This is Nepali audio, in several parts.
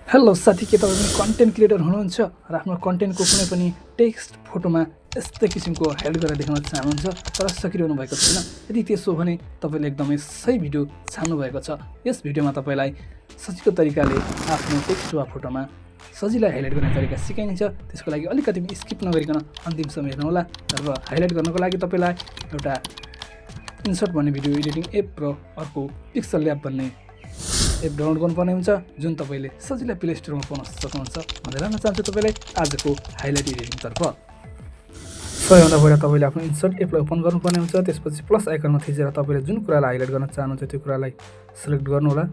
हेलो साथी, के तपाईँ पनि कन्टेन्ट क्रिएटर हुनुहुन्छ र आफ्नो कन्टेन्टको कुनै पनि टेक्स्ट फोटोमा यस्तै किसिमको हाइलाइट गरेर देखाउन चाहनुहुन्छ तर सकिरहनु भएको छैन? यदि त्यसो भने तपाईँले एकदमै सही भिडियो छान्नु भएको छ। यस भिडियोमा तपाईँलाई सजिलो तरिकाले आफ्नो टेक्स्ट वा फोटोमा सजिलै हाइलाइट गर्ने तरिका सिकाइन्छ। त्यसको लागि अलिकति स्किप नगरिकन अन्तिमसम्म हेर्नुहोला। र हाइलाइट गर्नको लागि तपाईँलाई एउटा इन्सर्ट भन्ने भिडियो एडिटिङ एप र अर्को पिक्सल ल्याब भन्ने एप डाउनलोड गर्नुपर्ने हुन्छ, जुन तपाईँले सजिलै प्ले स्टोरमा पाउन सक्नुहुन्छ। भनेर भन्न चाहन्छु तपाईँलाई आजको हाइलाइट एडिटिङतर्फ। सबैभन्दा पहिला तपाईँले आफ्नो इन्सर्ट एपलाई ओपन गर्नुपर्ने हुन्छ। त्यसपछि प्लस आइकनमा थिचेर तपाईँले जुन कुरालाई हाइलाइट गर्न चाहनुहुन्छ त्यो कुरालाई सिलेक्ट गर्नुहोला।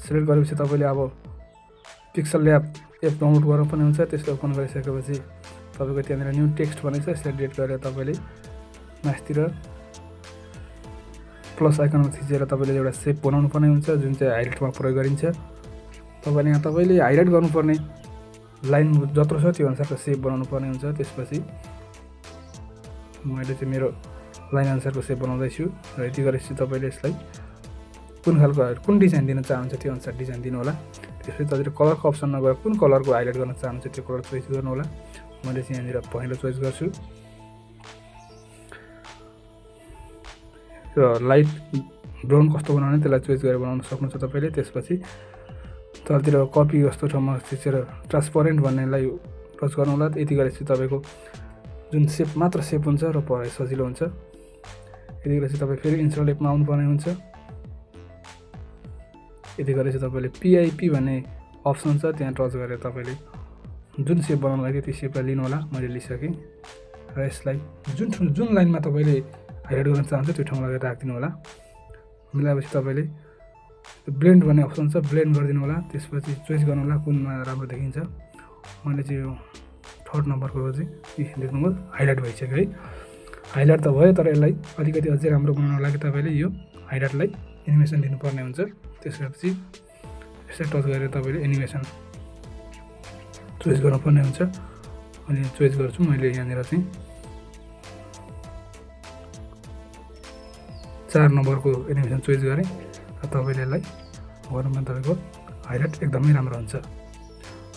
सिलेक्ट गरेपछि तपाईँले अब पिक्सल ल्याब एप डाउनलोड गर्नुपर्ने हुन्छ। त्यसलाई ओपन गरिसकेपछि तपाईँको त्यहाँनिर न्यू टेक्स्ट भनेको छ, यसलाई डिलिट गरेर तपाईँले माथितिर प्लस आइकनमा थिचेर तपाईँले एउटा सेप बनाउनु पर्ने हुन्छ, जुन चाहिँ हाइलाइटमा प्रयोग गरिन्छ। तपाईँले हाइलाइट गर्नुपर्ने लाइन जत्रो छ त्यो अनुसारको सेप बनाउनु पर्ने हुन्छ। त्यसपछि मैले चाहिँ मेरो लाइन अनुसारको सेप बनाउँदैछु र यति गरेपछि तपाईँले यसलाई कुन डिजाइन दिन चाहनुहुन्छ त्यो अनुसार डिजाइन दिनु होला। त्यसपछि तपाईँले कलरको अप्सनमा गएर कुन कलरको हाइलाइट गर्न चाहनुहुन्छ त्यो कलर चोइस गर्नु होला। मैले चाहिँ यहाँनिर पहेँलो चोइस गर्छु र लाइट ब्राउन कस्तो बनाउने त्यसलाई चोइस गरेर बनाउन सक्नुहुन्छ तपाईँले। त्यसपछि तलतिर कपी जस्तो ठाउँमा थिचेर ट्रान्सपरेन्ट भन्नेलाई टच गर्नु होला। यति गरेपछि तपाईँको जुन सेप मात्र सेप हुन्छ र पढाइ सजिलो हुन्छ। यति गरेपछि तपाईँ फेरि इन्सर्ट एपमा आउनुपर्ने हुन्छ। यति गरेपछि तपाईँले पिआइपी भन्ने अप्सन छ, त्यहाँ टच गरेर तपाईँले जुन सेप बनाउनु लागि त्यो सेपलाई लिनु होला। मैले लिइसकेँ र यसलाई जुन लाइनमा तपाईँले हाइलाइट गर्न चाहन्छ त्यो ठाउँमा लगेर राखिदिनु होला। मिलाएपछि तपाईँले ब्लेन्ड भन्ने अप्सन छ, ब्लेन्ड गरिदिनु होला। त्यसपछि चोइस गर्नु होला कुनमा राम्रो देखिन्छ। मैले चाहिँ यो थर्ड नम्बरको चाहिँ देख्नुभयो हाइलाइट भइसक्यो है। हाइलाइट त भयो, तर यसलाई अलिकति अझै राम्रो बनाउनको लागि तपाईँले यो हाइलाइटलाई एनिमेसन दिनुपर्ने हुन्छ। त्यसपछि यसलाई टच गरेर तपाईँले एनिमेसन चोइस गर्नुपर्ने हुन्छ। अनि चोइस गर्छु मैले यहाँनिर चाहिँ 4 नम्बरको एनिमेसन चोइस गरेँ र तपाईँले यसलाई गर्नुमा तपाईँको हाइलाइट एकदमै राम्रो हुन्छ।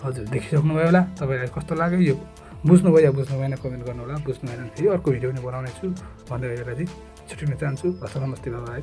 हजुर, देखिसक्नुभयो होला। तपाईँलाई कस्तो लाग्यो यो बुझ्नुभयो या बुझ्नु भएन कमेन्ट गर्नु होला। बुझ्नु भएन फेरि अर्को भिडियो पनि बनाउने छु भन्दै गरेर चाहिँ छुट्टिन चाहन्छु। हस्, नमस्ते, बाइ।